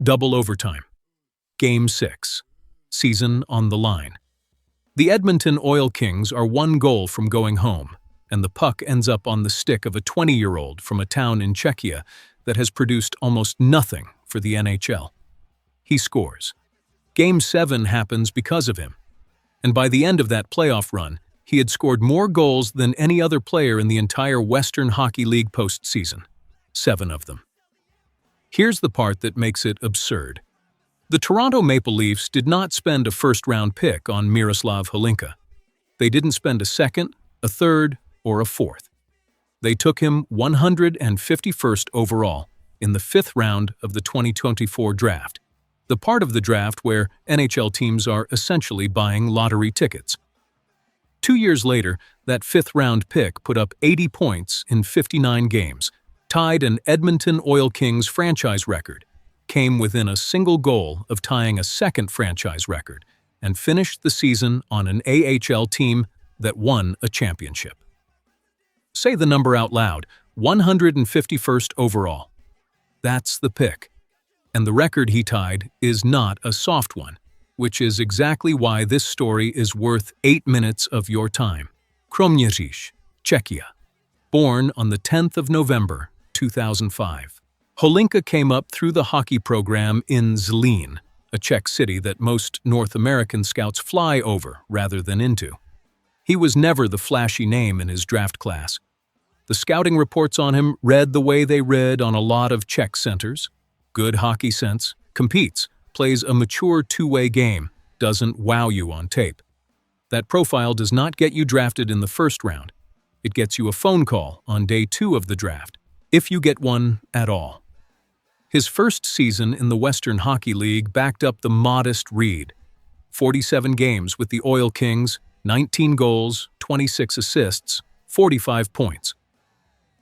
Double overtime. Game 6. Season on the line. The Edmonton Oil Kings are one goal from going home, and the puck ends up on the stick of a 20-year-old from a town in Czechia that has produced almost nothing for the NHL. He scores. Game 7 happens because of him. And by the end of that playoff run, he had scored more goals than any other player in the entire Western Hockey League postseason. 7 of them. Here's the part that makes it absurd. The Toronto Maple Leafs did not spend a first-round pick on Miroslav Holinka. They didn't spend a second, a third, or a fourth. They took him 151st overall in the 5th round of the 2024 draft, the part of the draft where NHL teams are essentially buying lottery tickets. 2 years later, that 5th-round pick put up 80 points in 59 games, tied an Edmonton Oil Kings franchise record, came within a single goal of tying a second franchise record, and finished the season on an AHL team that won a championship. Say the number out loud, 151st overall. That's the pick. And the record he tied is not a soft one, which is exactly why this story is worth 8 minutes of your time. Kroměříž, Czechia. Born on the 10th of November, 2005. Holinka came up through the hockey program in Zlín, a Czech city that most North American scouts fly over rather than into. He was never the flashy name in his draft class. The scouting reports on him read the way they read on a lot of Czech centers. Good hockey sense, competes, plays a mature two-way game, doesn't wow you on tape. That profile does not get you drafted in the first round. It gets you a phone call on day 2 of the draft, if you get one at all. His first season in the Western Hockey League backed up the modest read. 47 games with the Oil Kings, 19 goals, 26 assists, 45 points.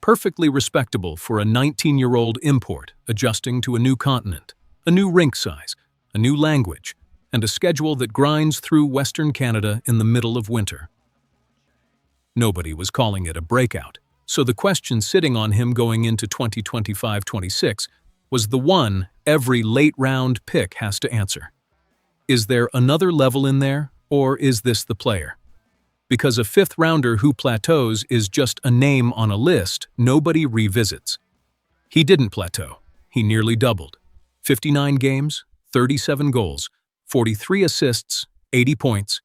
Perfectly respectable for a 19-year-old import adjusting to a new continent, a new rink size, a new language, and a schedule that grinds through Western Canada in the middle of winter. Nobody was calling it a breakout, so the question sitting on him going into 2025-26 was the one every late-round pick has to answer. Is there another level in there, or is this the player? Because a 5th-rounder who plateaus is just a name on a list nobody revisits. He didn't plateau. He nearly doubled. 59 games, 37 goals, 43 assists, 80 points.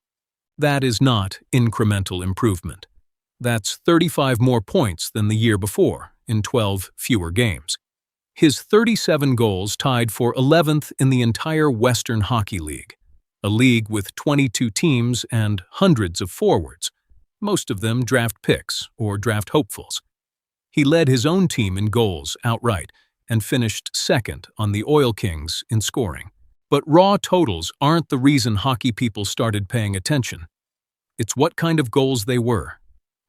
That is not incremental improvement. That's 35 more points than the year before, in 12 fewer games. His 37 goals tied for 11th in the entire Western Hockey League, a league with 22 teams and hundreds of forwards, most of them draft picks or draft hopefuls. He led his own team in goals outright and finished 2nd on the Oil Kings in scoring. But raw totals aren't the reason hockey people started paying attention. It's what kind of goals they were.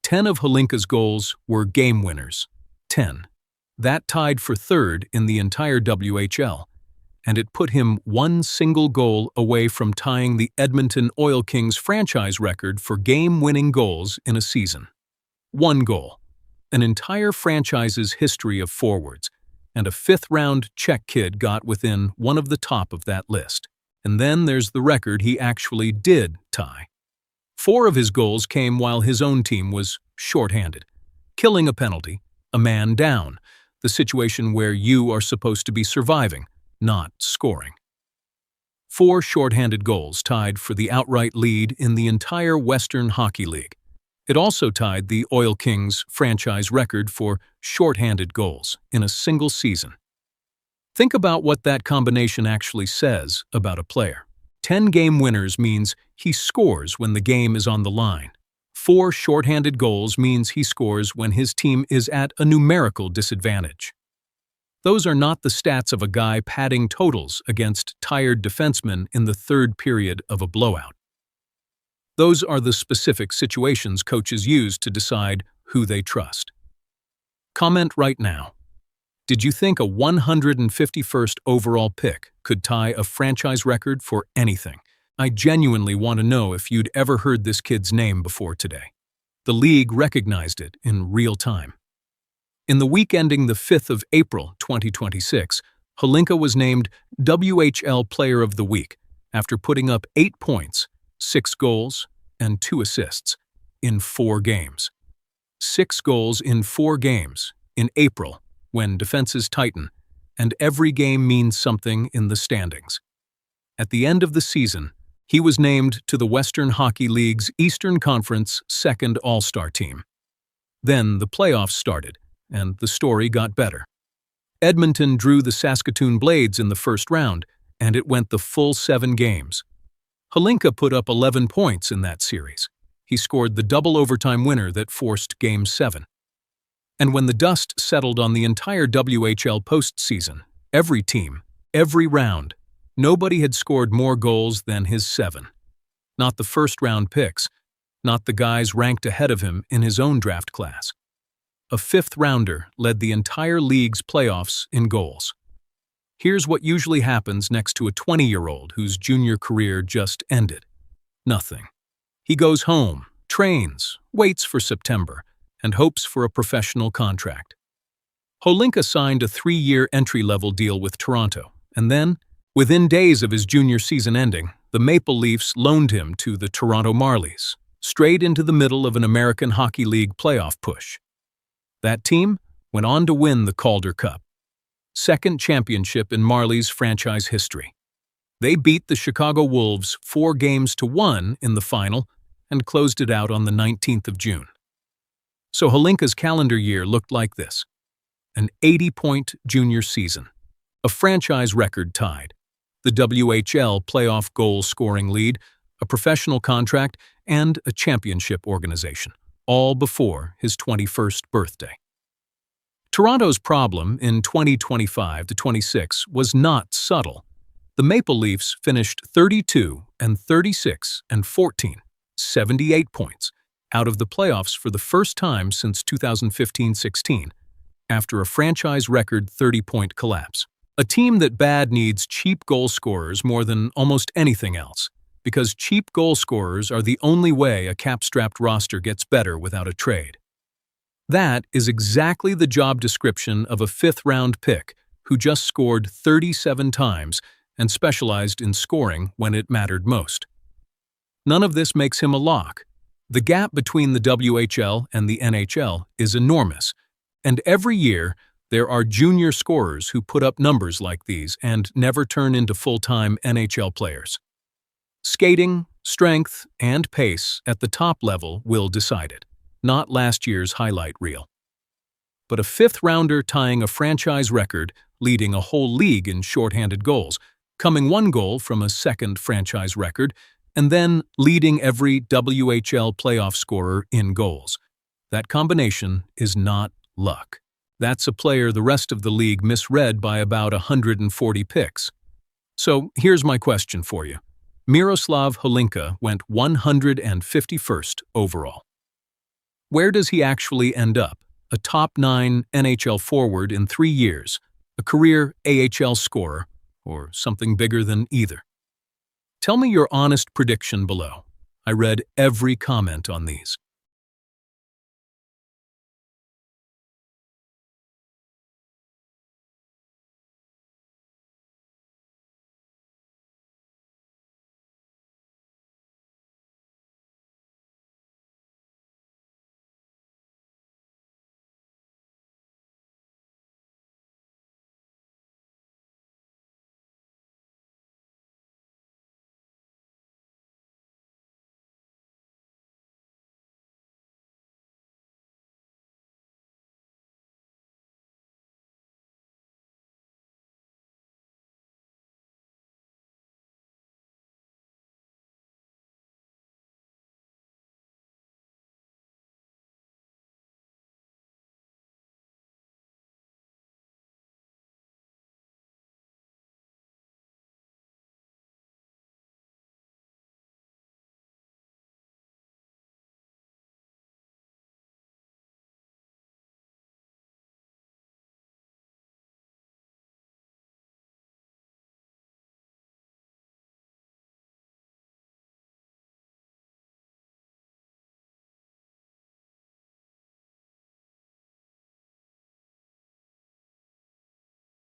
10 of Holinka's goals were game winners. 10. That tied for 3rd in the entire WHL, and it put him one single goal away from tying the Edmonton Oil Kings franchise record for game-winning goals in a season. 1 goal. An entire franchise's history of forwards, and a 5th-round Czech kid got within one of the top of that list. And then there's the record he actually did tie. 4 of his goals came while his own team was shorthanded, killing a penalty, a man down, the situation where you are supposed to be surviving, not scoring. 4 shorthanded goals tied for the outright lead in the entire Western Hockey League. It also tied the Oil Kings franchise record for shorthanded goals in a single season. Think about what that combination actually says about a player. 10 game winners means he scores when the game is on the line. 4 shorthanded goals means he scores when his team is at a numerical disadvantage. Those are not the stats of a guy padding totals against tired defensemen in the 3rd period of a blowout. Those are the specific situations coaches use to decide who they trust. Comment right now. Did you think a 151st overall pick could tie a franchise record for anything? I genuinely want to know if you'd ever heard this kid's name before today. The league recognized it in real time. In the week ending the 5th of April 2026, Holinka was named WHL Player of the Week after putting up 8 points, 6 goals, and 2 assists in 4 games. 6 goals in 4 games in April, when defenses tighten, and every game means something in the standings. At the end of the season, he was named to the Western Hockey League's Eastern Conference second All-Star team. Then the playoffs started, and the story got better. Edmonton drew the Saskatoon Blades in the first round, and it went the full 7 games. Holinka put up 11 points in that series. He scored the double overtime winner that forced Game 7. And when the dust settled on the entire WHL postseason, every team, every round, nobody had scored more goals than his 7. Not the first-round picks, not the guys ranked ahead of him in his own draft class. A 5th-rounder led the entire league's playoffs in goals. Here's what usually happens next to a 20-year-old whose junior career just ended. Nothing. He goes home, trains, waits for September, and hopes for a professional contract. Holinka signed a 3-year entry-level deal with Toronto, and then, within days of his junior season ending, the Maple Leafs loaned him to the Toronto Marlies, straight into the middle of an American Hockey League playoff push. That team went on to win the Calder Cup, second championship in Marlies franchise history. They beat the Chicago Wolves 4-1 in the final and closed it out on the 19th of June. So Holinka's calendar year looked like this: an 80-point junior season, a franchise record tied, the WHL playoff goal-scoring lead, a professional contract, and a championship organization, all before his 21st birthday. Toronto's problem in 2025-26 was not subtle. The Maple Leafs finished 32-36-14, 78 points, out of the playoffs for the first time since 2015-16, after a franchise record 30-point collapse. A team that bad needs cheap goal scorers more than almost anything else, because cheap goal scorers are the only way a cap-strapped roster gets better without a trade. That is exactly the job description of a 5th-round pick who just scored 37 times and specialized in scoring when it mattered most. None of this makes him a lock. The gap between the WHL and the NHL is enormous, and every year there are junior scorers who put up numbers like these and never turn into full-time NHL players. Skating, strength, and pace at the top level will decide it, not last year's highlight reel. But a 5th-rounder tying a franchise record, leading a whole league in shorthanded goals, coming 1 goal from a second franchise record, and then leading every WHL playoff scorer in goals. That combination is not luck. That's a player the rest of the league misread by about 140 picks. So here's my question for you. Miroslav Holinka went 151st overall. Where does he actually end up? A top 9 NHL forward in 3 years, a career AHL scorer, or something bigger than either? Tell me your honest prediction below. I read every comment on these.